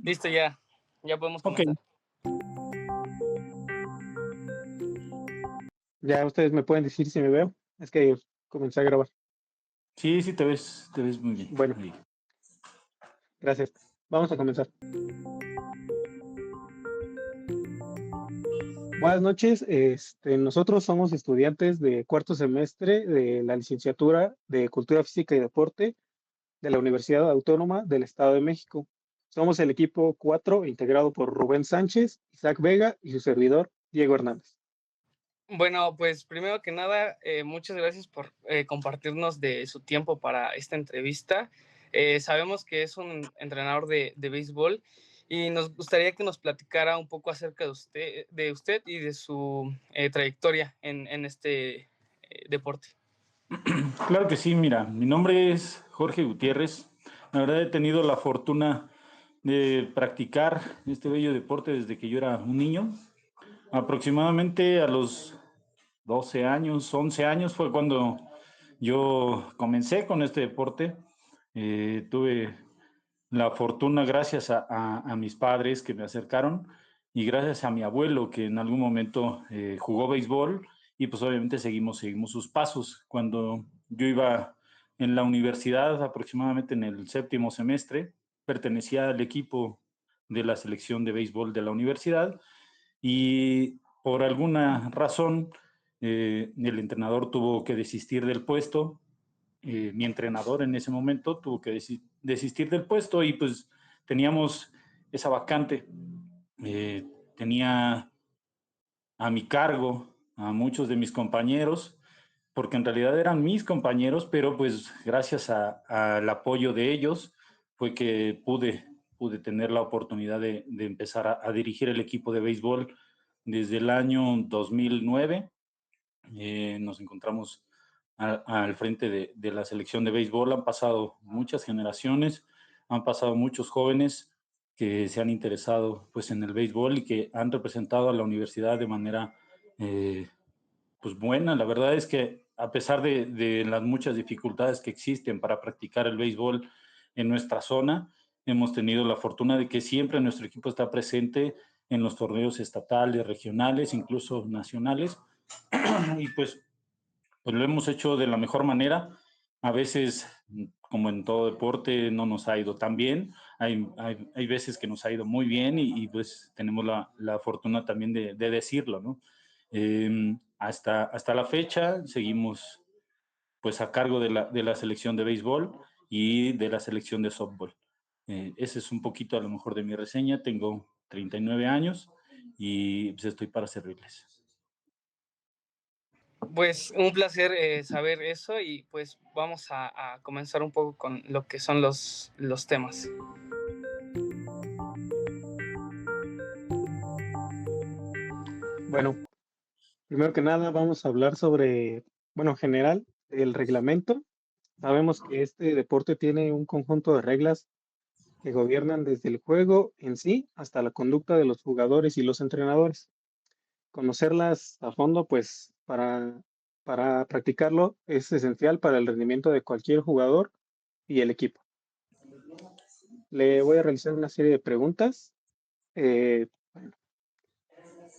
Listo, ya podemos Ok, comenzar. Ya ustedes me pueden decir si me veo. Es que comencé a grabar. sí, sí, te ves muy bien. Bueno, Ahí. gracias. Vamos a comenzar. Buenas noches. Nosotros somos estudiantes de cuarto semestre de la licenciatura de Cultura Física y Deporte de la Universidad Autónoma del Estado de México. Somos el equipo 4 integrado por Rubén Sánchez, Isaac Vega y su servidor, Diego Hernández. Bueno, pues primero que nada, muchas gracias por compartirnos de su tiempo para esta entrevista. Sabemos que es un entrenador de béisbol y nos gustaría que nos platicara un poco acerca de usted y de su trayectoria en este deporte. Claro que sí, mira, mi nombre es Jorge Gutiérrez. La verdad he tenido la fortuna de practicar este bello deporte desde que yo era un niño. Aproximadamente a los 12 años, 11 años fue cuando yo comencé con este deporte. Tuve la fortuna gracias a mis padres que me acercaron y gracias a mi abuelo que en algún momento jugó béisbol y pues obviamente seguimos sus pasos. Cuando yo iba en la universidad, aproximadamente en el séptimo semestre, pertenecía al equipo de la selección de béisbol de la universidad y por alguna razón el entrenador tuvo que desistir del puesto. Mi entrenador en ese momento tuvo que desistir del puesto y pues teníamos esa vacante. Eh, Tenía a mi cargo a muchos de mis compañeros, porque en realidad eran mis compañeros, pero pues gracias al apoyo de ellos fue que pude tener la oportunidad de empezar a dirigir el equipo de béisbol desde el año 2009. Nos encontramos al frente de la selección de béisbol. Han pasado muchas generaciones, han pasado muchos jóvenes que se han interesado pues en el béisbol y que han representado a la universidad de manera eh, pues buena. La verdad es que a pesar de las muchas dificultades que existen para practicar el béisbol en nuestra zona, hemos tenido la fortuna de que siempre nuestro equipo está presente en los torneos estatales, regionales, incluso nacionales. Y pues lo hemos hecho de la mejor manera. A veces, como en todo deporte, no nos ha ido tan bien. Hay veces que nos ha ido muy bien pues tenemos la fortuna también de decirlo, ¿no? Hasta la fecha seguimos pues a cargo de la selección de béisbol y de la selección de softball. Ese es un poquito a lo mejor de mi reseña. Tengo 39 años y pues estoy para servirles. Pues un placer saber eso y pues vamos a comenzar un poco con lo que son los temas. Bueno, primero que nada vamos a hablar sobre, bueno, en general, el reglamento. Sabemos que este deporte tiene un conjunto de reglas que gobiernan desde el juego en sí hasta la conducta de los jugadores y los entrenadores. Conocerlas a fondo, pues para practicarlo es esencial para el rendimiento de cualquier jugador y el equipo. Le voy a realizar una serie de preguntas. Bueno,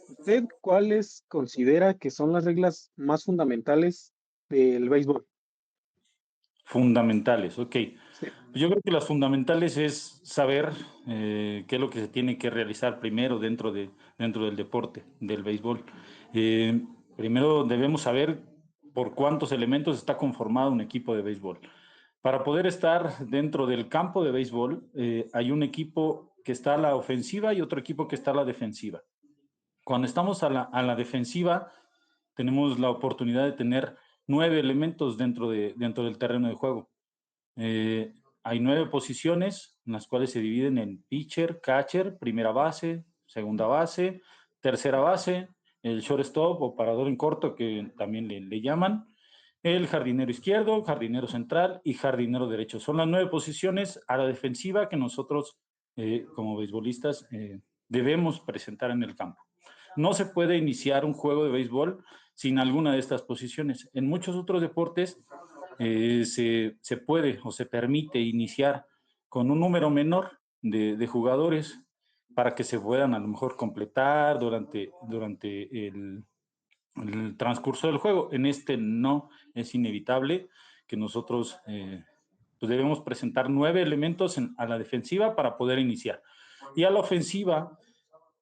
¿usted cuáles considera que son las reglas más fundamentales del béisbol? Fundamentales, ok. Sí, Yo creo que las fundamentales es saber qué es lo que se tiene que realizar primero dentro del deporte, del béisbol. Eh, Primero debemos saber por cuántos elementos está conformado un equipo de béisbol. Para poder estar dentro del campo de béisbol, hay un equipo que está a la ofensiva y otro equipo que está a la defensiva. Cuando estamos a la defensiva, tenemos la oportunidad de tener 9 elementos dentro del terreno de juego. Hay 9 posiciones en las cuales se dividen en pitcher, catcher, primera base, segunda base, tercera base, el shortstop o parador en corto que también le llaman, el jardinero izquierdo, jardinero central y jardinero derecho. Son las 9 posiciones a la defensiva que nosotros como beisbolistas debemos presentar en el campo. No se puede iniciar un juego de béisbol sin alguna de estas posiciones. En muchos otros deportes se puede o se permite iniciar con un número menor de jugadores para que se puedan a lo mejor completar durante el transcurso del juego. En este no es inevitable que nosotros pues debemos presentar 9 elementos a la defensiva para poder iniciar. Y a la ofensiva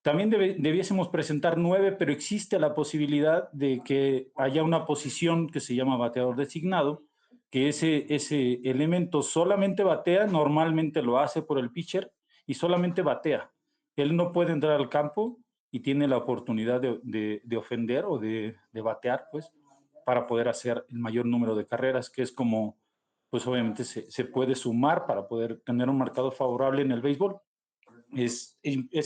también debiésemos presentar 9, pero existe la posibilidad de que haya una posición que se llama bateador designado, que ese elemento solamente batea, normalmente lo hace por el pitcher y solamente batea. Él no puede entrar al campo y tiene la oportunidad de ofender o de batear, pues, para poder hacer el mayor número de carreras, que es como, pues obviamente se puede sumar para poder tener un marcador favorable en el béisbol. Es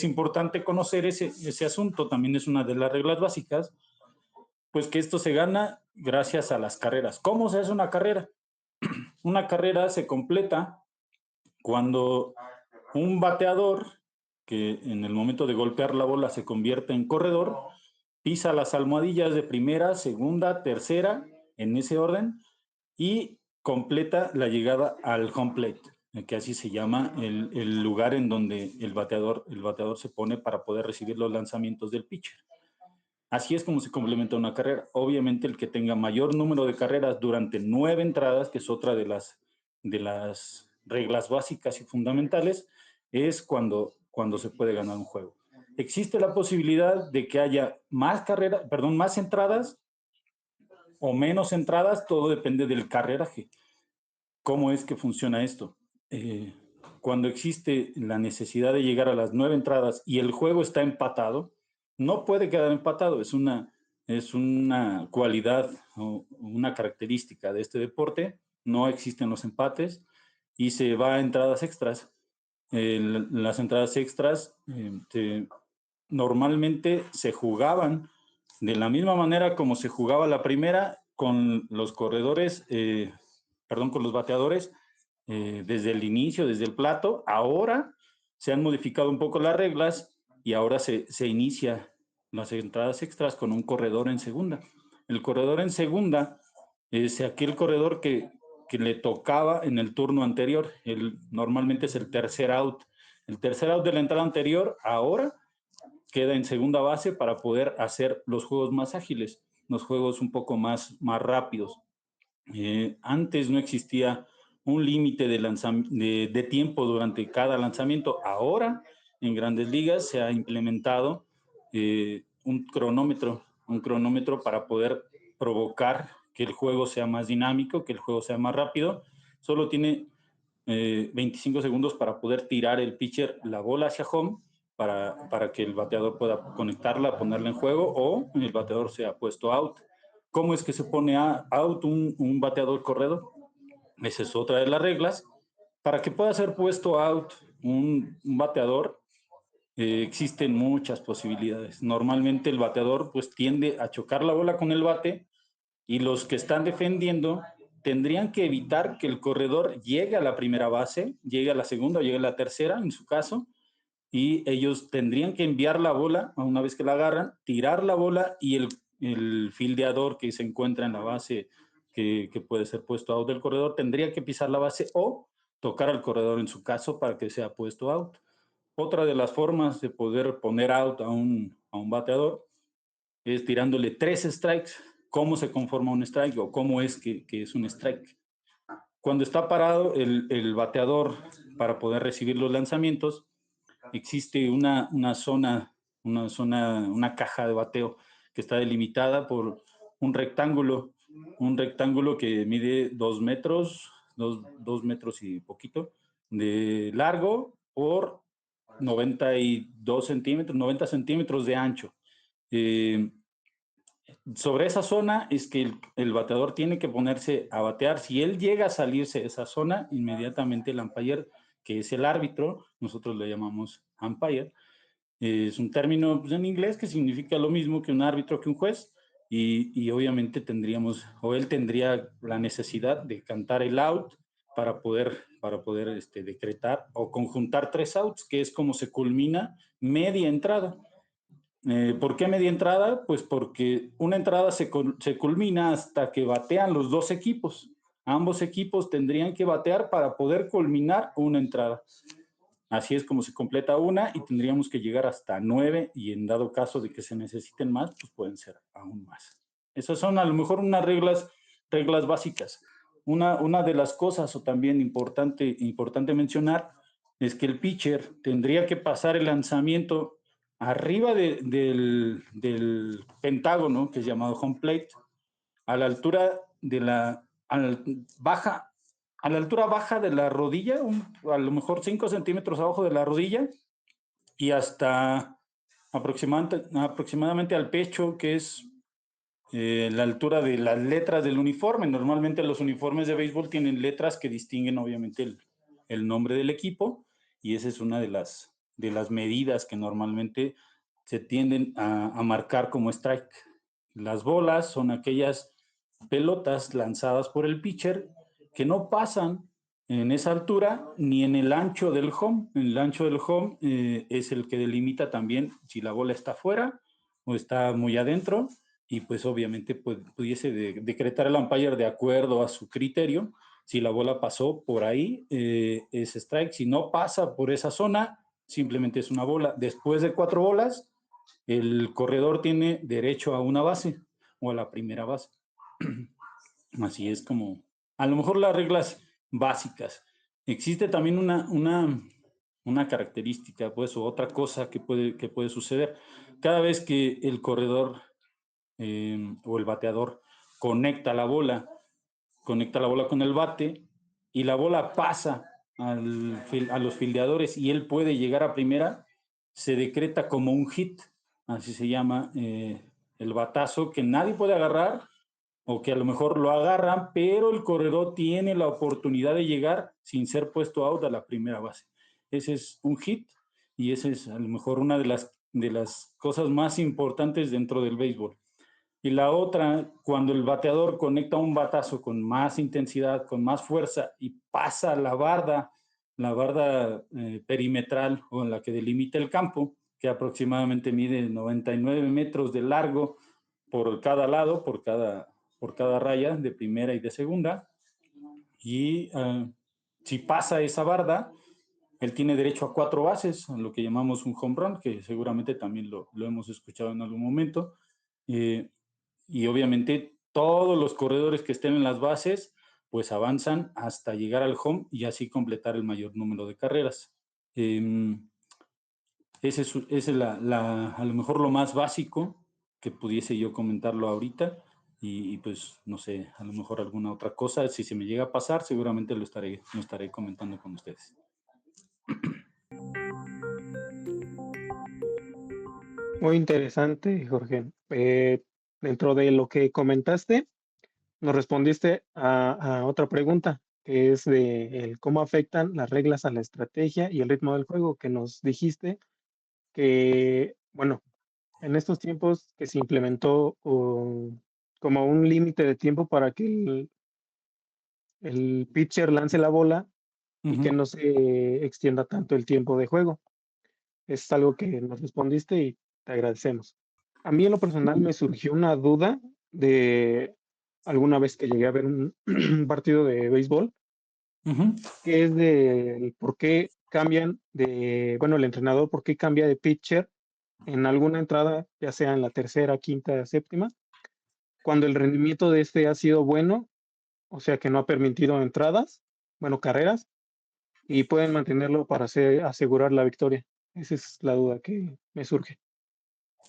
importante conocer ese asunto, también es una de las reglas básicas, pues que esto se gana gracias a las carreras. ¿Cómo se hace una carrera? Una carrera se completa cuando un bateador, que en el momento de golpear la bola se convierte en corredor, pisa las almohadillas de primera, segunda, tercera, en ese orden, y completa la llegada al home plate, que así se llama el lugar en donde el bateador se pone para poder recibir los lanzamientos del pitcher. Así es como se complementa una carrera. Obviamente el que tenga mayor número de carreras durante 9 entradas, que es otra de las reglas básicas y fundamentales, es cuando se puede ganar un juego. Existe la posibilidad de que haya más entradas o menos entradas, todo depende del carreraje. ¿Cómo es que funciona esto? Cuando existe la necesidad de llegar a las 9 entradas y el juego está empatado, no puede quedar empatado. Es una cualidad o una característica de este deporte. No existen los empates y se va a entradas extras. Las entradas extras normalmente se jugaban de la misma manera como se jugaba la primera, con los corredores, con los bateadores, desde el inicio, desde el plato. Ahora se han modificado un poco las reglas y ahora se inicia las entradas extras con un corredor en segunda. El corredor en segunda es aquel corredor que le tocaba en el turno anterior. Normalmente es el tercer out. El tercer out de la entrada anterior ahora queda en segunda base para poder hacer los juegos más ágiles, los juegos un poco más rápidos. Antes no existía un límite de tiempo durante cada lanzamiento. Ahora, en Grandes Ligas, se ha implementado un cronómetro para poder provocar que el juego sea más dinámico, que el juego sea más rápido. Solo tiene 25 segundos para poder tirar el pitcher la bola hacia home para que el bateador pueda conectarla, ponerla en juego, o el bateador sea puesto out. ¿Cómo es que se pone out un bateador corredor? Esa es otra de las reglas. Para que pueda ser puesto out un bateador, existen muchas posibilidades. Normalmente el bateador pues tiende a chocar la bola con el bate y los que están defendiendo tendrían que evitar que el corredor llegue a la primera base, llegue a la segunda o llegue a la tercera, en su caso, y ellos tendrían que enviar la bola, una vez que la agarran, tirar la bola y el fildeador que se encuentra en la base, que puede ser puesto out del corredor, tendría que pisar la base o tocar al corredor en su caso para que sea puesto out. Otra de las formas de poder poner out a un bateador es tirándole 3 strikes. ¿Cómo se conforma un strike o cómo es que es un strike? Cuando está parado el bateador para poder recibir los lanzamientos, existe una caja de bateo que está delimitada por un rectángulo que mide 2 metros, 2 metros y poquito de largo por 92 centímetros, 90 centímetros de ancho. Sobre esa zona es que el bateador tiene que ponerse a batear. Si él llega a salirse de esa zona, inmediatamente el umpire, que es el árbitro, nosotros le llamamos umpire, es un término pues, en inglés que significa lo mismo que un árbitro, que un juez, y obviamente él tendría la necesidad de cantar el out para poder decretar o conjuntar 3 outs, que es como se culmina media entrada. ¿Por qué media entrada? Pues porque una entrada se culmina hasta que batean los 2 equipos. Ambos equipos tendrían que batear para poder culminar una entrada. Así es como se completa una y tendríamos que llegar hasta 9 y en dado caso de que se necesiten más, pues pueden ser aún más. Esas son a lo mejor unas reglas básicas. Una de las cosas o también importante mencionar es que el pitcher tendría que pasar el lanzamiento arriba del pentágono, que es llamado home plate, a la altura de a la altura baja de la rodilla, a lo mejor 5 centímetros abajo de la rodilla, y hasta aproximadamente al pecho, que es la altura de las letras del uniforme. Normalmente los uniformes de béisbol tienen letras que distinguen obviamente el nombre del equipo, y esa es una de las medidas que normalmente se tienden a marcar como strike. Las bolas son aquellas pelotas lanzadas por el pitcher que no pasan en esa altura ni en el ancho del home. El ancho del home es el que delimita también si la bola está afuera o está muy adentro, y pues obviamente pudiese decretar el umpire de acuerdo a su criterio. Si la bola pasó por ahí, es strike. Si no pasa por esa zona, simplemente es una bola. Después de 4 bolas, el corredor tiene derecho a una base o a la primera base. Así es como, a lo mejor las reglas básicas. Existe también una característica, pues, o otra cosa que puede suceder. Cada vez que el corredor o el bateador conecta la bola con el bate y la bola pasa a los fildeadores y él puede llegar a primera, se decreta como un hit, así se llama el batazo que nadie puede agarrar, o que a lo mejor lo agarran, pero el corredor tiene la oportunidad de llegar sin ser puesto out a la primera base. Ese es un hit, y esa es a lo mejor una de las cosas más importantes dentro del béisbol. Y la otra, cuando el bateador conecta un batazo con más intensidad, con más fuerza y pasa la barda perimetral o en la que delimita el campo, que aproximadamente mide 99 metros de largo por cada lado, por cada raya de primera y de segunda. Y si pasa esa barda, él tiene derecho a 4 bases, lo que llamamos un home run, que seguramente también lo hemos escuchado en algún momento. Y obviamente todos los corredores que estén en las bases pues avanzan hasta llegar al home y así completar el mayor número de carreras. Ese es a lo mejor lo más básico que pudiese yo comentarlo ahorita, y pues no sé, a lo mejor alguna otra cosa, si se me llega a pasar, seguramente lo estaré comentando con ustedes. Muy interesante, Jorge. Dentro de lo que comentaste, nos respondiste a otra pregunta, que es de cómo afectan las reglas a la estrategia y el ritmo del juego, que nos dijiste que, bueno, en estos tiempos que se implementó como un límite de tiempo para que el pitcher lance la bola y que no se extienda tanto el tiempo de juego. Es algo que nos respondiste y te agradecemos. A mí en lo personal me surgió una duda de alguna vez que llegué a ver un, un partido de béisbol, que es de por qué cambian de, bueno, el entrenador, por qué cambia de pitcher en alguna entrada, ya sea en la tercera, quinta, séptima, cuando el rendimiento de este ha sido bueno, o sea que no ha permitido entradas, bueno, carreras, y pueden mantenerlo para asegurar la victoria. Esa es la duda que me surge.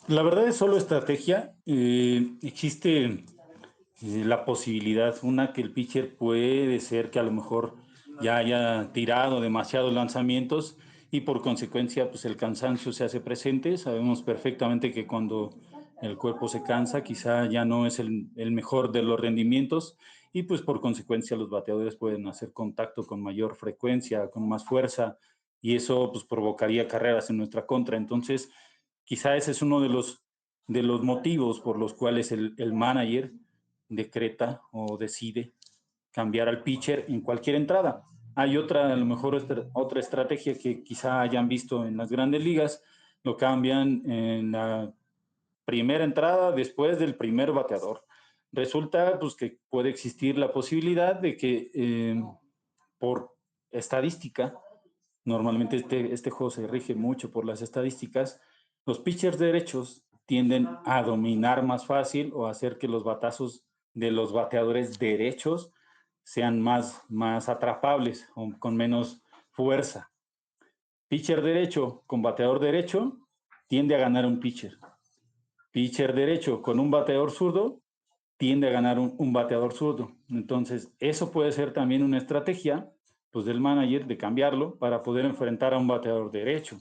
La verdad es solo estrategia. Existe la posibilidad, una, que el pitcher puede ser que a lo mejor ya haya tirado demasiados lanzamientos y por consecuencia pues el cansancio se hace presente. Sabemos perfectamente que cuando el cuerpo se cansa quizá ya no es el mejor de los rendimientos, y pues por consecuencia los bateadores pueden hacer contacto con mayor frecuencia, con más fuerza, y eso pues provocaría carreras en nuestra contra. Entonces quizá ese es uno de los motivos por los cuales el manager decreta o decide cambiar al pitcher en cualquier entrada. Hay otra, a lo mejor otra estrategia que quizá hayan visto en las grandes ligas, lo cambian en la primera entrada después del primer bateador. Resulta pues que puede existir la posibilidad de que por estadística Normalmente este juego se rige mucho por las estadísticas. Los pitchers derechos tienden a dominar más fácil o hacer que los batazos de los bateadores derechos sean más atrapables o con menos fuerza. Pitcher derecho con bateador derecho tiende a ganar un pitcher. Pitcher derecho con un bateador zurdo tiende a ganar un bateador zurdo. Entonces, eso puede ser también una estrategia pues, del manager de cambiarlo para poder enfrentar a un bateador derecho.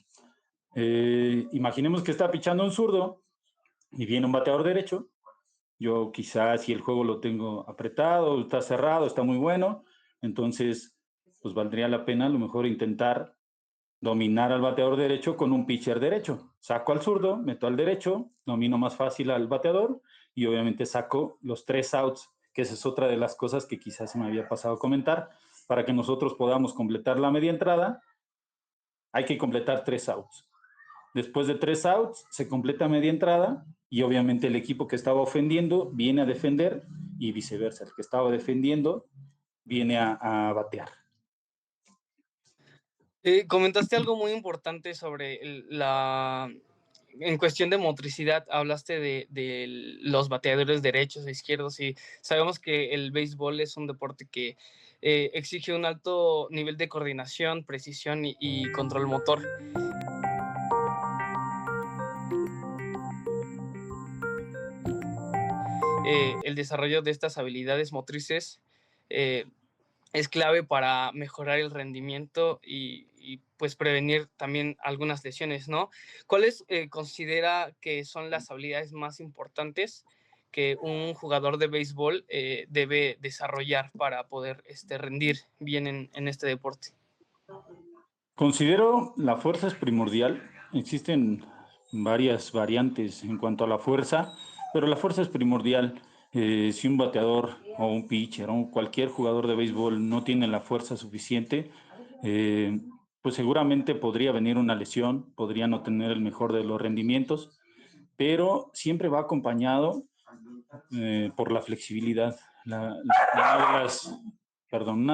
Imaginemos que está pichando un zurdo y viene un bateador derecho. Yo quizás si el juego lo tengo apretado, está cerrado, está muy bueno, entonces pues valdría la pena a lo mejor intentar dominar al bateador derecho con un pitcher derecho. Saco al zurdo, meto al derecho, domino más fácil al bateador y obviamente saco los 3 outs, que esa es otra de las cosas que quizás se me había pasado a comentar. Para que nosotros podamos completar la media entrada, hay que completar 3 outs. Después de 3 outs, se completa media entrada y obviamente el equipo que estaba ofendiendo viene a defender y viceversa. El que estaba defendiendo viene a batear. Comentaste algo muy importante sobre en cuestión de motricidad, hablaste de los bateadores derechos e izquierdos y sabemos que el béisbol es un deporte que exige un alto nivel de coordinación, precisión y control motor. El desarrollo de estas habilidades motrices es clave para mejorar el rendimiento y, pues prevenir también algunas lesiones, ¿no? ¿Cuáles considera que son las habilidades más importantes que un jugador de béisbol debe desarrollar para poder rendir bien en este deporte? Considero la fuerza es primordial. Existen varias variantes en cuanto a la fuerza, pero la fuerza es primordial. Si un bateador o un pitcher o cualquier jugador de béisbol no tiene la fuerza suficiente, pues seguramente podría venir una lesión, podría no tener el mejor de los rendimientos, pero siempre va acompañado por la flexibilidad. Una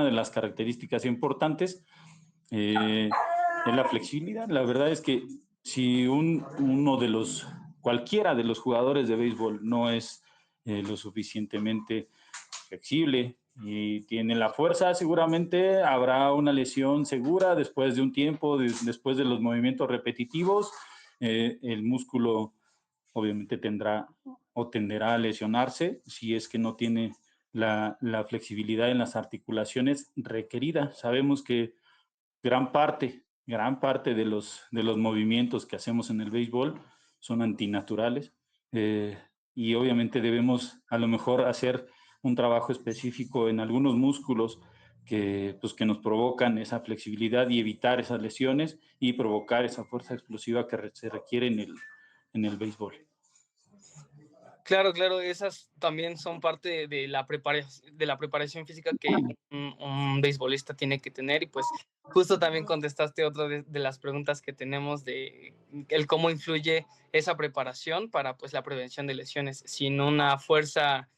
de las características importantes es la flexibilidad. La verdad es que si cualquiera de los jugadores de béisbol no es lo suficientemente flexible y tiene la fuerza, seguramente habrá una lesión segura después de un tiempo, después de los movimientos repetitivos. El músculo obviamente tendrá o tenderá a lesionarse si es que no tiene la flexibilidad en las articulaciones requerida. Sabemos que gran parte de los movimientos que hacemos en el béisbol son antinaturales y obviamente debemos a lo mejor hacer un trabajo específico en algunos músculos que nos provocan esa flexibilidad y evitar esas lesiones y provocar esa fuerza explosiva que se requiere en el béisbol. Claro, claro, esas también son parte de la preparación física que un beisbolista tiene que tener y pues justo también contestaste otra de las preguntas que tenemos de el cómo influye esa preparación para pues la prevención de lesiones. Sin una fuerza,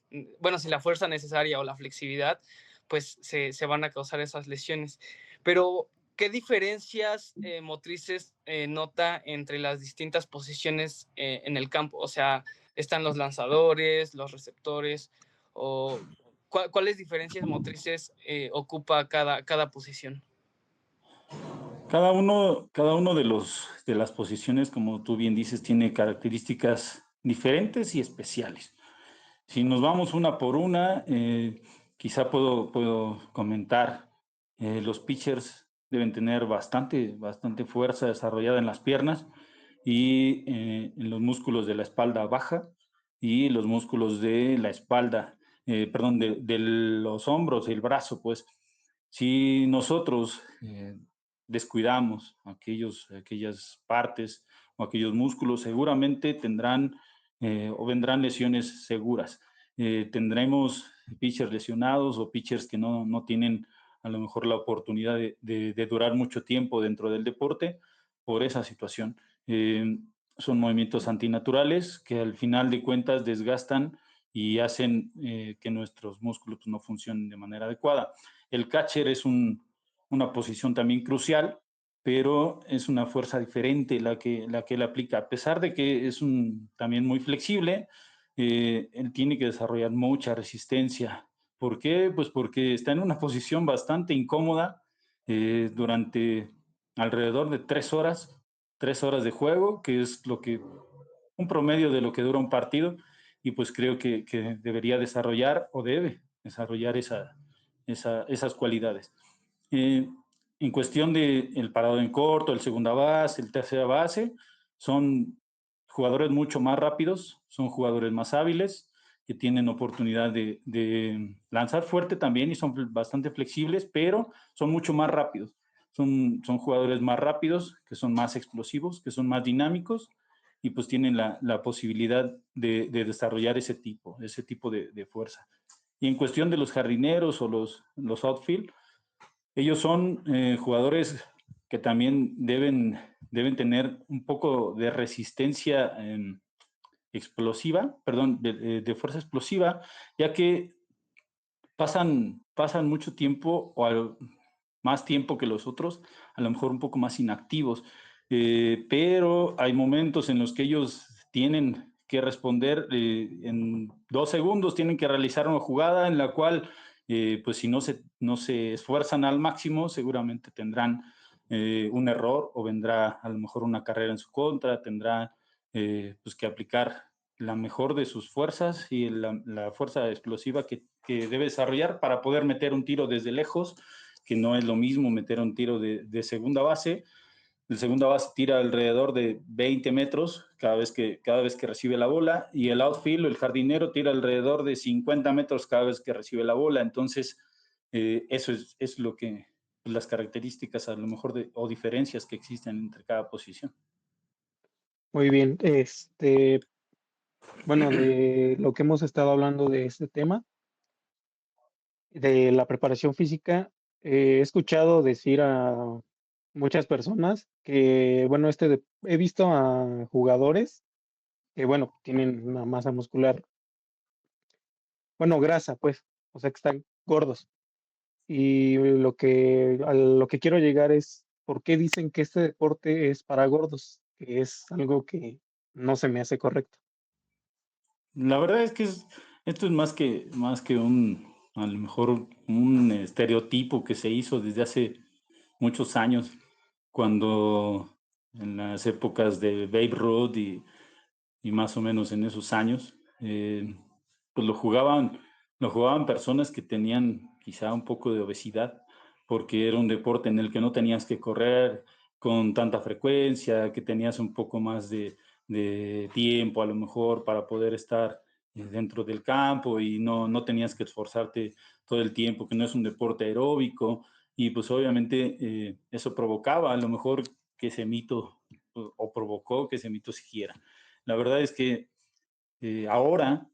bueno, sin la fuerza necesaria o la flexibilidad, pues se van a causar esas lesiones. Pero, ¿qué diferencias motrices nota entre las distintas posiciones en el campo? O sea, están los lanzadores, los receptores, o cuáles diferencias motrices ocupa cada posición. Cada uno de las posiciones, como tú bien dices, tiene características diferentes y especiales. Si nos vamos una por una, quizá puedo comentar, los pitchers deben tener bastante fuerza desarrollada en las piernas y en los músculos de la espalda baja y los músculos de la espalda, perdón, de los hombros y el brazo, pues. Si nosotros descuidamos aquellas partes o aquellos músculos, seguramente tendrán o vendrán lesiones seguras. Tendremos pitchers lesionados o pitchers que no tienen a lo mejor la oportunidad de durar mucho tiempo dentro del deporte por esa situación. Eh, Son movimientos antinaturales que al final de cuentas desgastan y hacen que nuestros músculos no funcionen de manera adecuada. El catcher es una posición también crucial pero es una fuerza diferente la que él aplica. A pesar de que es también muy flexible, él tiene que desarrollar mucha resistencia. ¿Por qué? Pues porque está en una posición bastante incómoda durante alrededor de 3 horas de juego, que es un promedio de lo que dura un partido, y pues creo que debería desarrollar o debe desarrollar esas cualidades. Eh, en cuestión de el parado en corto, el segunda base, el tercera base, son jugadores mucho más rápidos, son jugadores más hábiles, que tienen oportunidad de lanzar fuerte también y son bastante flexibles, pero son mucho más rápidos. Son jugadores más rápidos, que son más explosivos, que son más dinámicos y pues tienen la posibilidad de desarrollar ese tipo de fuerza. Y en cuestión de los jardineros o los outfield, ellos son jugadores que también deben tener un poco de resistencia explosiva, perdón, de fuerza explosiva, ya que pasan mucho tiempo más tiempo que los otros, a lo mejor un poco más inactivos, pero hay momentos en los que ellos tienen que responder en 2 segundos, tienen que realizar una jugada en la cual, pues si no se esfuerzan al máximo, seguramente tendrán un error o vendrá a lo mejor una carrera en su contra, tendrá pues que aplicar la mejor de sus fuerzas y la fuerza explosiva que debe desarrollar para poder meter un tiro desde lejos, que no es lo mismo meter un tiro de segunda base. El segunda base tira alrededor de 20 metros cada vez que recibe la bola, y el outfield, el jardinero, tira alrededor de 50 metros cada vez que recibe la bola. Entonces, eso es lo que, las características a lo mejor o diferencias que existen entre cada posición. Muy bien, bueno, de lo que hemos estado hablando de este tema, de la preparación física, he escuchado decir a muchas personas que, bueno, he visto a jugadores que, bueno, tienen una masa muscular, bueno, grasa, pues, o sea, que están gordos. Y a lo que quiero llegar es, ¿por qué dicen que este deporte es para gordos? Que es algo que no se me hace correcto. La verdad es que esto es más que a lo mejor un estereotipo que se hizo desde hace muchos años, cuando en las épocas de Babe Ruth y más o menos en esos años, pues lo jugaban personas que tenían quizá un poco de obesidad, porque era un deporte en el que no tenías que correr con tanta frecuencia, que tenías un poco más de tiempo a lo mejor para poder estar dentro del campo y no tenías que esforzarte todo el tiempo, que no es un deporte aeróbico, y pues obviamente eso provocaba a lo mejor que ese mito o provocó que ese mito siguiera. La verdad es que ahora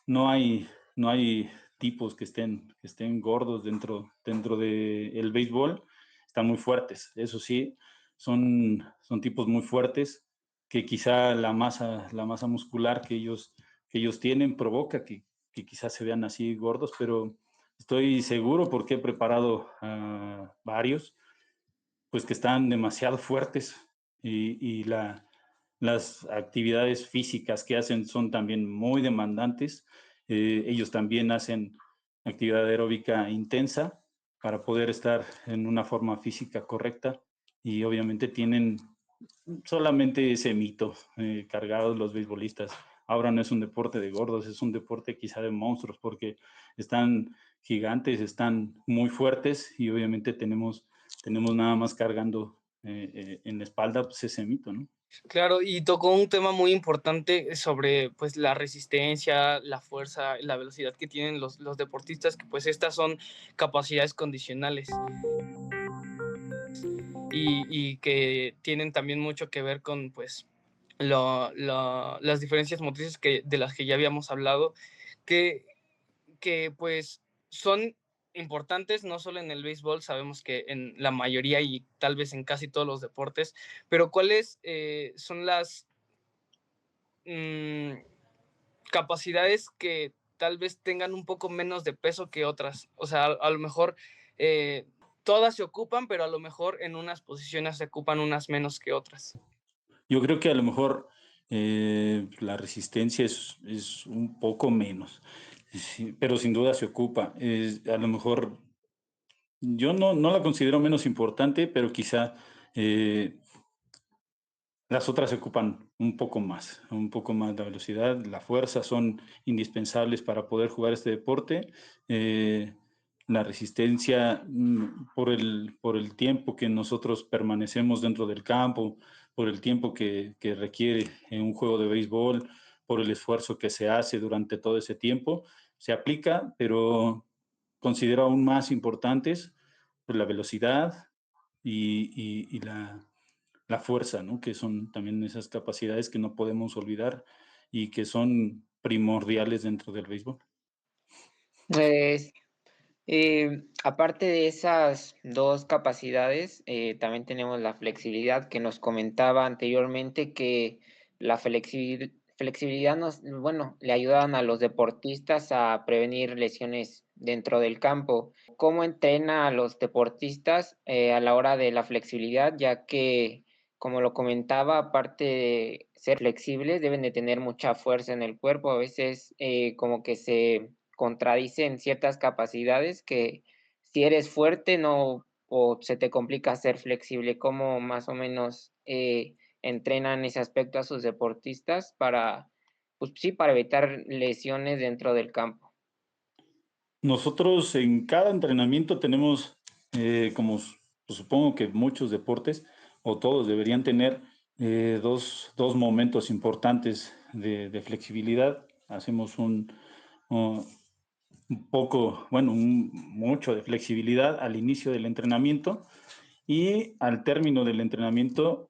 no hay, no hay tipos que estén gordos dentro del béisbol. Están muy fuertes, eso sí, son tipos muy fuertes que quizá la masa muscular que ellos tienen provoca que quizás se vean así gordos, pero estoy seguro porque he preparado a varios pues que están demasiado fuertes y las actividades físicas que hacen son también muy demandantes. Ellos también hacen actividad aeróbica intensa para poder estar en una forma física correcta, y obviamente tienen solamente ese mito cargados los beisbolistas. Ahora no es un deporte de gordos, es un deporte quizá de monstruos, porque están gigantes, están muy fuertes y obviamente tenemos nada más cargando en la espalda pues, ese mito, ¿no? Claro, y tocó un tema muy importante sobre pues la resistencia, la fuerza, la velocidad que tienen los deportistas, que pues estas son capacidades condicionales y que tienen también mucho que ver con pues las diferencias motrices de las que ya habíamos hablado, que, que pues son importantes no solo en el béisbol, sabemos que en la mayoría y tal vez en casi todos los deportes, pero ¿cuáles son las mmm, capacidades que tal vez tengan un poco menos de peso que otras? O sea, a lo mejor todas se ocupan, pero a lo mejor en unas posiciones se ocupan unas menos que otras. Yo creo que a lo mejor la resistencia es un poco menos, sí, pero sin duda se ocupa. A lo mejor yo no la considero menos importante, pero quizá las otras se ocupan un poco más la velocidad, la fuerza son indispensables para poder jugar este deporte. Eh, la resistencia por el tiempo que nosotros permanecemos dentro del campo, por el tiempo que requiere en un juego de béisbol, por el esfuerzo que se hace durante todo ese tiempo, se aplica, pero considero aún más importantes pues, la velocidad y la fuerza, ¿no? Que son también esas capacidades que no podemos olvidar y que son primordiales dentro del béisbol. Pues, aparte de esas dos capacidades, también tenemos la flexibilidad que nos comentaba anteriormente que la flexibilidad bueno, le ayudan a los deportistas a prevenir lesiones dentro del campo. ¿Cómo entrena a los deportistas a la hora de la flexibilidad? Ya que, como lo comentaba, aparte de ser flexibles, deben de tener mucha fuerza en el cuerpo. A veces como que se contradicen ciertas capacidades que si eres fuerte no o se te complica ser flexible. ¿Cómo más o menos entrenan ese aspecto a sus deportistas para, pues sí, para evitar lesiones dentro del campo? Nosotros en cada entrenamiento tenemos, como pues, supongo que muchos deportes o todos deberían tener dos momentos importantes de flexibilidad. Hacemos un poco, bueno, mucho de flexibilidad al inicio del entrenamiento y al término del entrenamiento,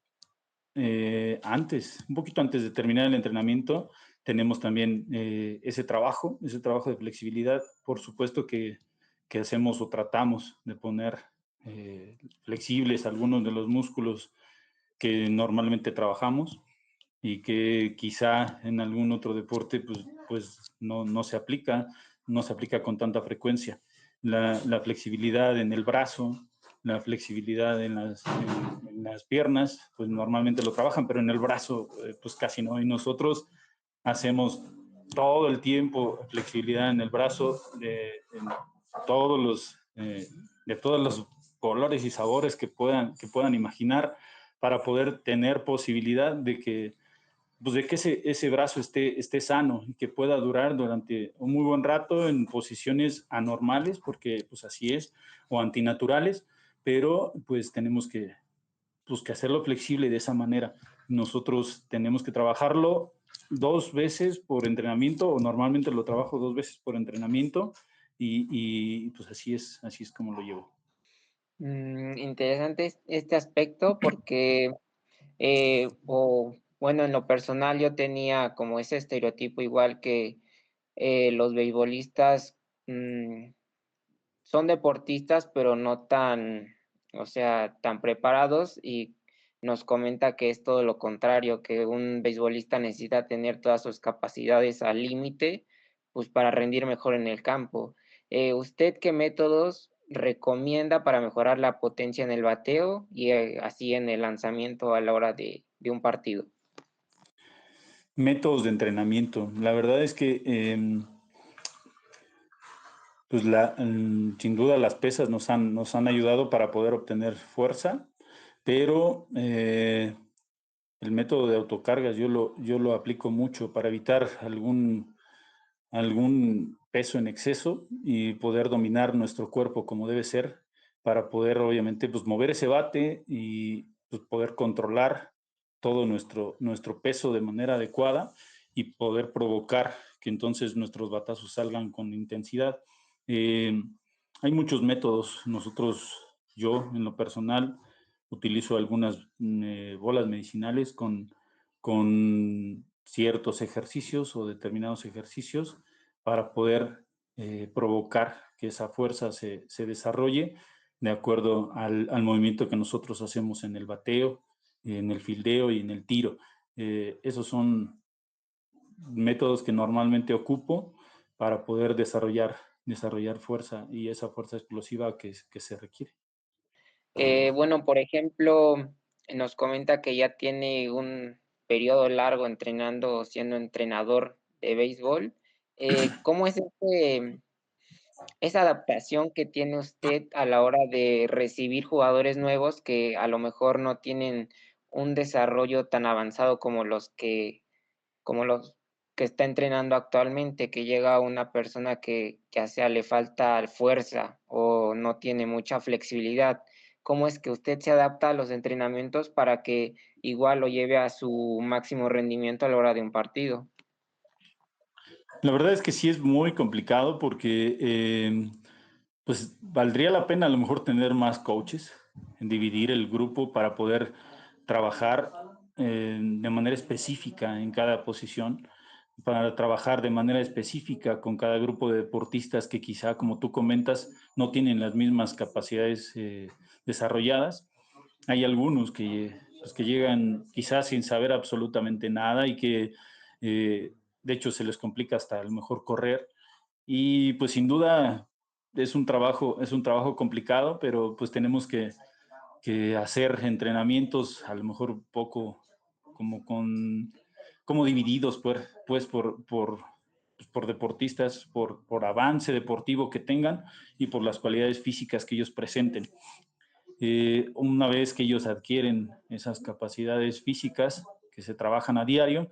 un poquito antes de terminar el entrenamiento, tenemos también ese trabajo de flexibilidad. Por supuesto que hacemos o tratamos de poner flexibles algunos de los músculos que normalmente trabajamos y que quizá en algún otro deporte pues no no se aplica con tanta frecuencia. La flexibilidad en el brazo, la flexibilidad en las piernas, pues normalmente lo trabajan, pero en el brazo pues casi no. Y nosotros hacemos todo el tiempo flexibilidad en el brazo en todos de todos los colores y sabores que puedan imaginar para poder tener posibilidad de que ese brazo esté sano y que pueda durar durante un muy buen rato en posiciones anormales, porque pues así es, o antinaturales, pero pues tenemos que hacerlo flexible de esa manera. Nosotros tenemos que trabajarlo 2 veces por entrenamiento, o normalmente lo trabajo 2 veces por entrenamiento, pues así es como lo llevo. Interesante este aspecto porque, o bueno, en lo personal yo tenía como ese estereotipo igual que los beisbolistas son deportistas, pero no tan, o sea, tan preparados y nos comenta que es todo lo contrario, que un beisbolista necesita tener todas sus capacidades al límite, pues para rendir mejor en el campo. ¿Usted qué métodos recomienda para mejorar la potencia en el bateo y así en el lanzamiento a la hora de un partido? Métodos de entrenamiento. La verdad es que pues sin duda las pesas nos han ayudado para poder obtener fuerza, pero el método de autocargas yo lo aplico mucho para evitar algún peso en exceso y poder dominar nuestro cuerpo como debe ser, para poder obviamente pues mover ese bate y pues, poder controlar todo nuestro peso de manera adecuada y poder provocar que entonces nuestros batazos salgan con intensidad. Eh, hay muchos métodos. Yo en lo personal, utilizo algunas bolas medicinales con ciertos ejercicios o determinados ejercicios para poder provocar que esa fuerza se desarrolle de acuerdo al movimiento que nosotros hacemos en el bateo, en el fildeo y en el tiro. Esos son métodos que normalmente ocupo para poder desarrollar fuerza y esa fuerza explosiva que se requiere. Bueno, por ejemplo, nos comenta que ya tiene un periodo largo entrenando, siendo entrenador de béisbol. ¿Cómo es esa adaptación que tiene usted a la hora de recibir jugadores nuevos que a lo mejor no tienen un desarrollo tan avanzado como los que está entrenando actualmente, que llega una persona que ya sea le falta fuerza o no tiene mucha flexibilidad? ¿Cómo es que usted se adapta a los entrenamientos para que igual lo lleve a su máximo rendimiento a la hora de un partido? La verdad es que sí es muy complicado porque pues valdría la pena a lo mejor tener más coaches, dividir el grupo para poder trabajar de manera específica en cada posición, para trabajar de manera específica con cada grupo de deportistas que quizá, como tú comentas, no tienen las mismas capacidades desarrolladas. Hay algunos pues, que llegan quizás sin saber absolutamente nada y que de hecho se les complica hasta a lo mejor correr. Y pues sin duda es un trabajo complicado, pero pues tenemos que hacer entrenamientos a lo mejor un poco como como divididos pues pues, por deportistas, por avance deportivo que tengan y por las cualidades físicas que ellos presenten. Una vez que ellos adquieren esas capacidades físicas que se trabajan a diario,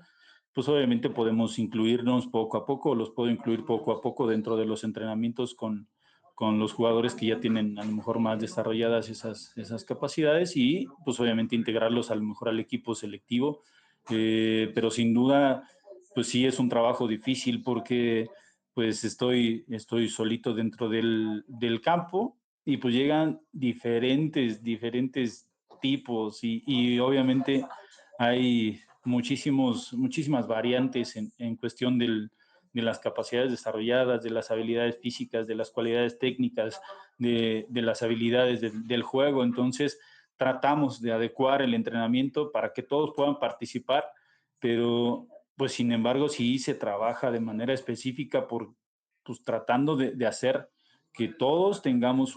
pues obviamente podemos incluirnos poco a poco, los puedo incluir poco a poco dentro de los entrenamientos con los jugadores que ya tienen a lo mejor más desarrolladas esas capacidades y pues obviamente integrarlos a lo mejor al equipo selectivo. Pero sin duda, pues sí es un trabajo difícil porque pues estoy solito dentro del campo y pues llegan diferentes tipos y obviamente hay muchísimas variantes en cuestión de las capacidades desarrolladas, de las habilidades físicas, de las cualidades técnicas, de las habilidades del juego. Entonces, tratamos de adecuar el entrenamiento para que todos puedan participar, pero pues sin embargo sí se trabaja de manera específica pues tratando de hacer que todos tengamos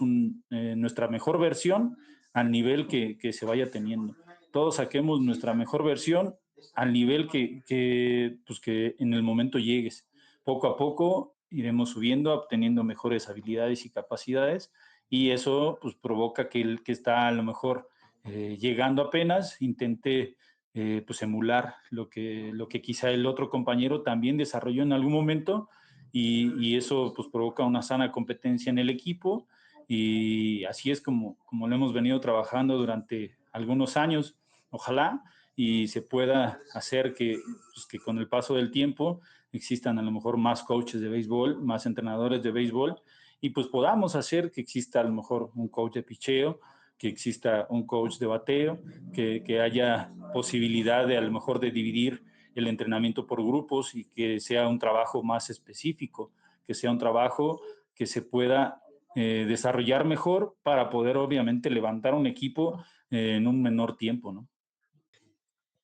nuestra mejor versión al nivel que se vaya teniendo. Todos saquemos nuestra mejor versión al nivel pues que en el momento llegues. Poco a poco iremos subiendo, obteniendo mejores habilidades y capacidades y eso pues provoca que el que está a lo mejor llegando apenas intente pues emular lo que quizá el otro compañero también desarrolló en algún momento y eso pues provoca una sana competencia en el equipo y así es como lo hemos venido trabajando durante algunos años, ojalá, y se pueda hacer pues, que con el paso del tiempo existan a lo mejor más coaches de béisbol, más entrenadores de béisbol, y pues podamos hacer que exista a lo mejor un coach de picheo, que exista un coach de bateo, que haya posibilidad de a lo mejor de dividir el entrenamiento por grupos y que sea un trabajo más específico, que sea un trabajo que se pueda desarrollar mejor para poder obviamente levantar un equipo en un menor tiempo, ¿no?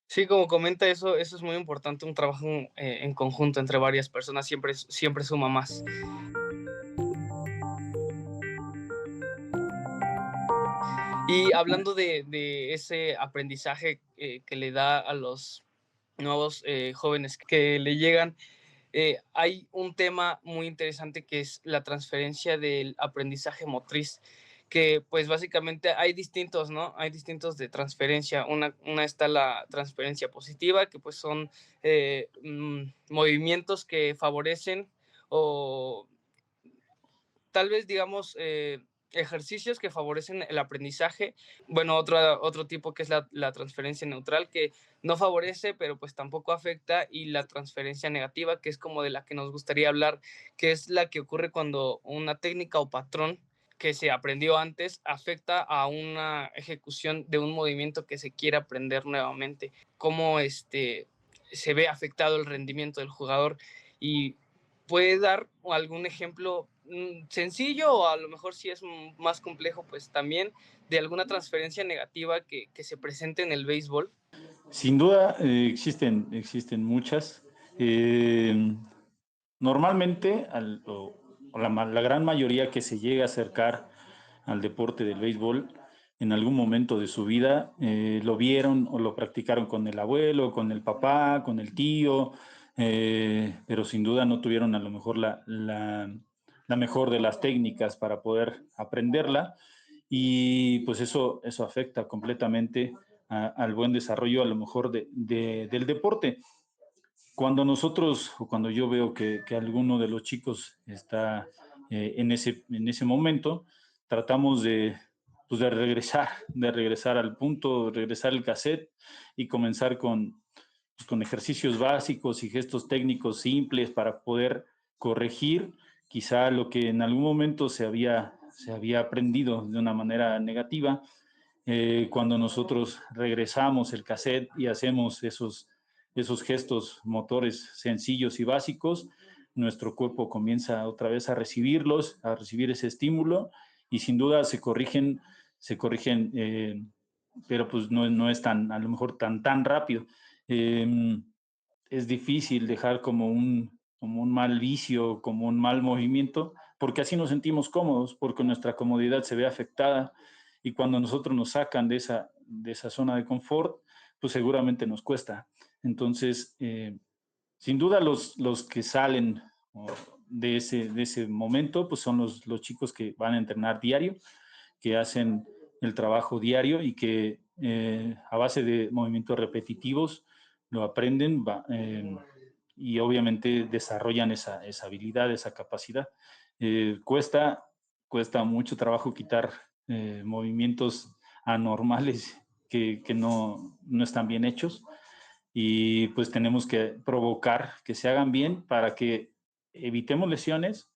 Sí, como comenta eso es muy importante, un trabajo en conjunto entre varias personas siempre suma más. Y hablando de ese aprendizaje que le da a los nuevos jóvenes que le llegan, hay un tema muy interesante que es la transferencia del aprendizaje motriz, que pues básicamente hay distintos, ¿no? Hay distintos de transferencia. Una está la transferencia positiva, que pues son movimientos que favorecen o tal vez digamos ejercicios que favorecen el aprendizaje. Bueno, otro tipo que es la transferencia neutral, que no favorece, pero pues tampoco afecta, y la transferencia negativa, que es como de la que nos gustaría hablar, que es la que ocurre cuando una técnica o patrón que se aprendió antes afecta a una ejecución de un movimiento que se quiere aprender nuevamente. Cómo se ve afectado el rendimiento del jugador. Y puede dar algún ejemplo sencillo, o a lo mejor si es más complejo, pues también de alguna transferencia negativa que se presente en el béisbol. Sin duda existen muchas. Eh, Normalmente, la gran mayoría que se llega a acercar al deporte del béisbol, en algún momento de su vida lo vieron o lo practicaron con el abuelo, con el papá, con el tío, pero sin duda no tuvieron a lo mejor la mejor de las técnicas para poder aprenderla, y pues eso afecta completamente al buen desarrollo a lo mejor del deporte. Cuando nosotros, o cuando yo veo que alguno de los chicos está en ese momento, tratamos pues de regresar al punto, regresar el cassette y comenzar pues con ejercicios básicos y gestos técnicos simples para poder corregir quizá lo que en algún momento se había aprendido de una manera negativa. Cuando nosotros regresamos el cassette y hacemos esos gestos motores sencillos y básicos, nuestro cuerpo comienza otra vez a recibirlos, a recibir ese estímulo, y sin duda se corrigen, pero pues no es tan, a lo mejor tan rápido. Eh, es difícil dejar como un mal vicio, como un mal movimiento, porque así nos sentimos cómodos, porque nuestra comodidad se ve afectada, y cuando nosotros nos sacan de esa zona de confort, pues seguramente nos cuesta. Entonces, sin duda los que salen de ese momento, pues son los chicos que van a entrenar diario, que hacen el trabajo diario y que a base de movimientos repetitivos lo aprenden, y obviamente desarrollan esa habilidad, esa capacidad. Cuesta, cuesta mucho trabajo quitar movimientos anormales que no están bien hechos, y pues tenemos que provocar que se hagan bien para que evitemos lesiones,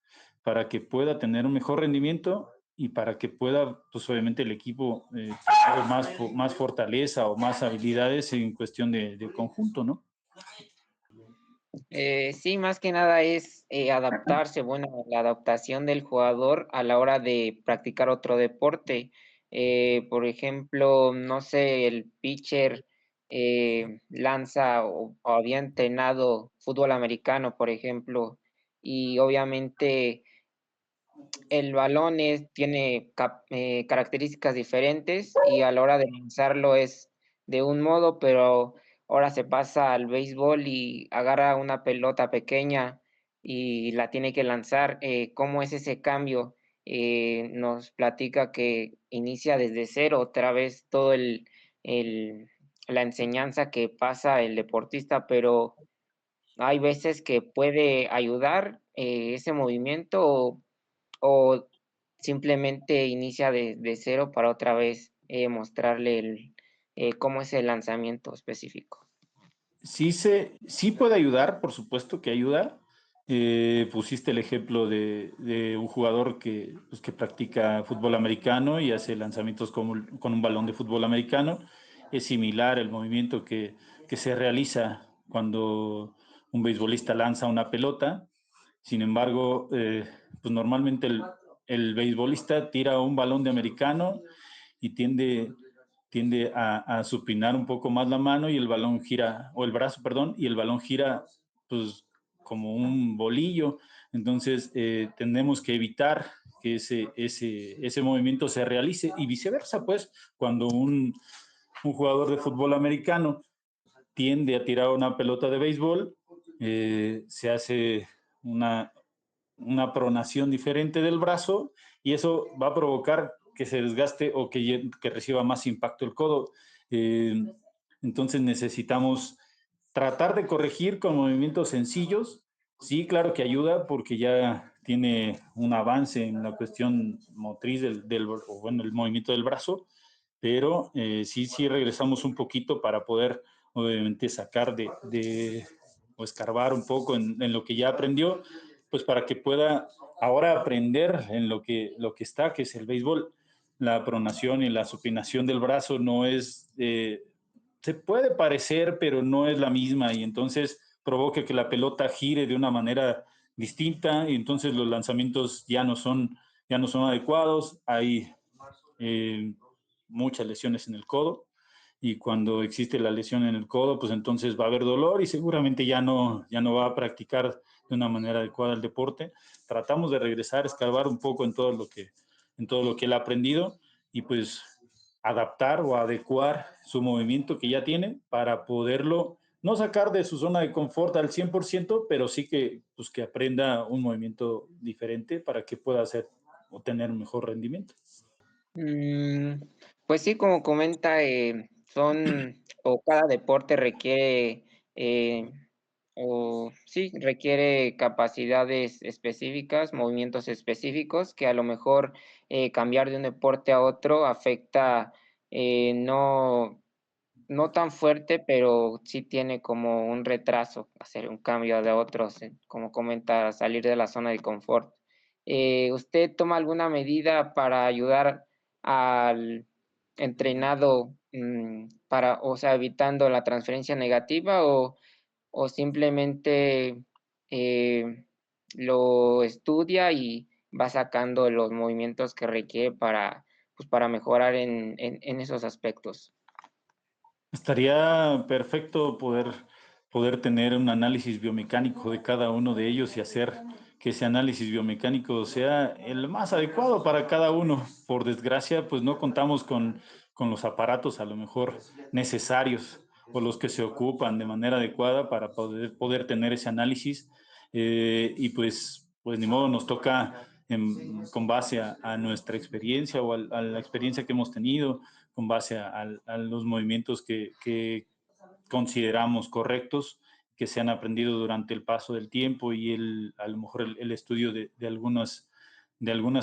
para que pueda tener un mejor rendimiento y para que pueda, pues obviamente el equipo tener más fortaleza o más habilidades en cuestión de conjunto, ¿no? Sí, más que nada es adaptarse, bueno, la adaptación del jugador a la hora de practicar otro deporte. Por ejemplo, no sé, el pitcher lanza o había entrenado fútbol americano, por ejemplo, y obviamente el balón tiene características diferentes y a la hora de lanzarlo es de un modo, pero ahora se pasa al béisbol y agarra una pelota pequeña y la tiene que lanzar. ¿Cómo es ese cambio? Nos platica que inicia desde cero otra vez todo el- la enseñanza que pasa el deportista, pero hay veces que puede ayudar ese movimiento o simplemente inicia de cero para otra vez mostrarle cómo es el lanzamiento específico. Sí puede ayudar, por supuesto que ayuda. Pusiste el ejemplo de un jugador pues, que practica fútbol americano y hace lanzamientos con un balón de fútbol americano. Es similar el movimiento que se realiza cuando un beisbolista lanza una pelota. Sin embargo, pues normalmente el beisbolista tira un balón de americano y tiende a supinar un poco más la mano, y el balón gira, o el brazo, perdón, y el balón gira pues como un bolillo. Entonces tenemos que evitar que ese movimiento se realice, y viceversa, pues cuando un jugador de fútbol americano tiende a tirar una pelota de béisbol, se hace una, una pronación diferente del brazo, y eso va a provocar que se desgaste o que reciba más impacto el codo. Eh, entonces necesitamos tratar de corregir con movimientos sencillos. Sí, claro que ayuda porque ya tiene un avance en la cuestión motriz o bueno, el movimiento del brazo, pero sí regresamos un poquito para poder obviamente sacar o escarbar un poco en lo que ya aprendió, pues para que pueda ahora aprender en lo que está, que es el béisbol. La pronación y la supinación del brazo no es, se puede parecer, pero no es la misma, y entonces provoca que la pelota gire de una manera distinta, y entonces los lanzamientos ya no son adecuados. Hay eh, muchas lesiones en el codo, y cuando existe la lesión en el codo, pues entonces va a haber dolor y seguramente ya no va a practicar de una manera adecuada el deporte. Tratamos de regresar, escarbar un poco en todo lo que él ha aprendido, y pues adaptar o adecuar su movimiento que ya tiene para poderlo no sacar de su zona de confort al 100%, pero sí que, pues, que aprenda un movimiento diferente para que pueda hacer o tener un mejor rendimiento. Pues sí, como comenta, cada deporte requiere, requiere capacidades específicas, movimientos específicos, que a lo mejor cambiar de un deporte a otro afecta, no tan fuerte, pero sí tiene como un retraso hacer un cambio de otros, como comenta, salir de la zona de confort. ¿Usted toma alguna medida para ayudar al entrenado, evitando la transferencia negativa o simplemente lo estudia y va sacando los movimientos que requiere para mejorar en esos aspectos? Estaría perfecto poder tener un análisis biomecánico de cada uno de ellos y hacer que ese análisis biomecánico sea el más adecuado para cada uno. Por desgracia, pues no contamos con los aparatos a lo mejor necesarios o los que se ocupan de manera adecuada para poder tener ese análisis. Y pues ni modo, nos toca con base a nuestra experiencia o a la experiencia que hemos tenido, con base a los movimientos que consideramos correctos, que se han aprendido durante el paso del tiempo y a lo mejor el estudio de algunas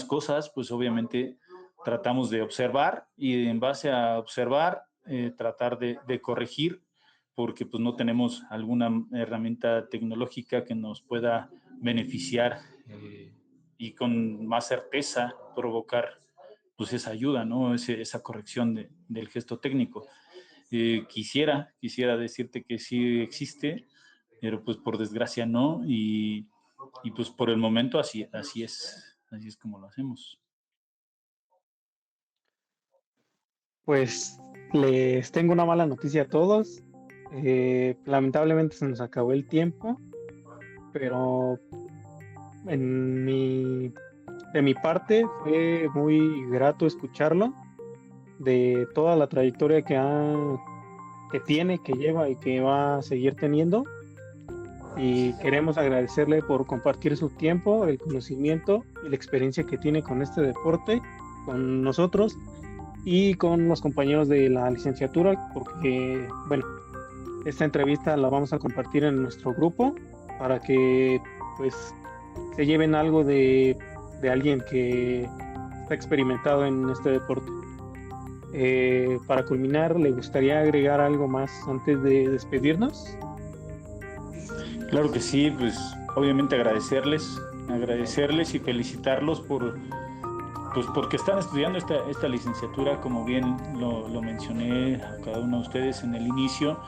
cosas, pues obviamente tratamos de observar y en base a observar tratar de corregir, porque pues no tenemos alguna herramienta tecnológica que nos pueda beneficiar y con más certeza provocar pues esa ayuda, ¿no? Esa corrección del gesto técnico. Quisiera decirte que sí existe, pero pues por desgracia no, y pues por el momento así es como lo hacemos. Pues les tengo una mala noticia a todos. Lamentablemente se nos acabó el tiempo, pero de mi parte fue muy grato escucharlo, de toda la trayectoria que tiene, que lleva y que va a seguir teniendo. Y queremos agradecerle por compartir su tiempo, el conocimiento y la experiencia que tiene con este deporte, con nosotros y con los compañeros de la licenciatura, porque, bueno, esta entrevista la vamos a compartir en nuestro grupo para que, pues, se lleven algo de alguien que está experimentado en este deporte. Para culminar, ¿le gustaría agregar algo más antes de despedirnos? Claro que sí, pues obviamente agradecerles y felicitarlos porque están estudiando esta licenciatura, como bien lo mencioné a cada uno de ustedes en el inicio.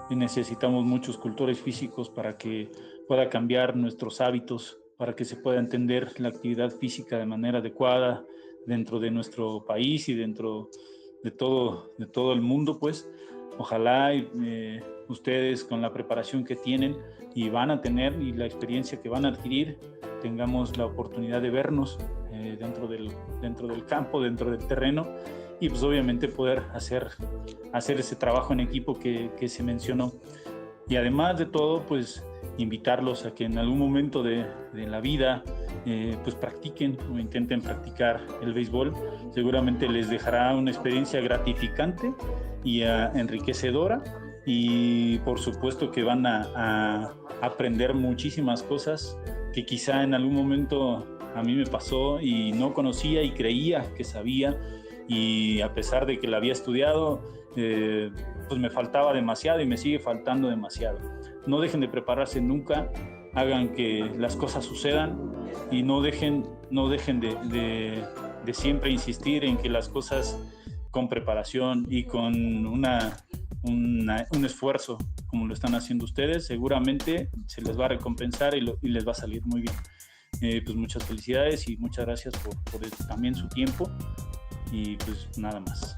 Necesitamos muchos cultores físicos para que pueda cambiar nuestros hábitos, para que se pueda entender la actividad física de manera adecuada dentro de nuestro país y dentro de todo el mundo, pues. Ojalá ustedes, con la preparación que tienen y van a tener y la experiencia que van a adquirir, tengamos la oportunidad de vernos dentro del campo, dentro del terreno, y pues obviamente poder hacer ese trabajo en equipo que se mencionó. Y además de todo, pues invitarlos a que en algún momento de la vida pues practiquen o intenten practicar el béisbol. Seguramente les dejará una experiencia gratificante y enriquecedora, y por supuesto que van a aprender muchísimas cosas que quizá en algún momento a mí me pasó y no conocía y creía que sabía, y a pesar de que la había estudiado, pues me faltaba demasiado y me sigue faltando demasiado. No dejen de prepararse nunca, hagan que las cosas sucedan y no dejen de siempre insistir en que las cosas con preparación y con un esfuerzo como lo están haciendo ustedes, seguramente se les va a recompensar y les va a salir muy bien. Pues muchas felicidades y muchas gracias por también su tiempo, y pues nada más.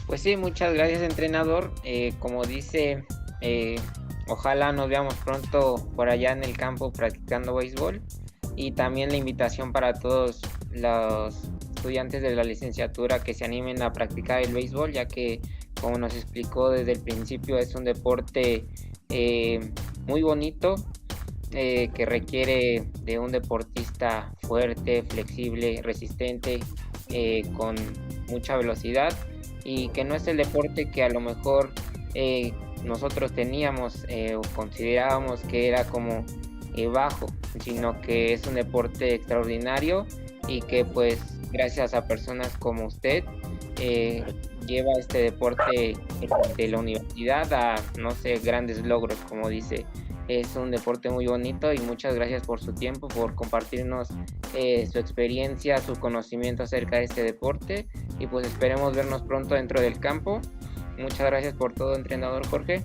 Pues sí, muchas gracias, entrenador. Como dice, ojalá nos veamos pronto por allá en el campo practicando béisbol, y también la invitación para todos los estudiantes de la licenciatura que se animen a practicar el béisbol, ya que, como nos explicó desde el principio, es un deporte muy bonito, que requiere de un deportista fuerte, flexible, resistente, con mucha velocidad, y que no es el deporte que a lo mejor nosotros teníamos o considerábamos que era como bajo, sino que es un deporte extraordinario y que pues gracias a personas como usted lleva este deporte de la universidad a, no sé, grandes logros, como dice. Es un deporte muy bonito y muchas gracias por su tiempo, por compartirnos su experiencia, su conocimiento acerca de este deporte, y pues esperemos vernos pronto dentro del campo. Muchas gracias por todo, entrenador Jorge.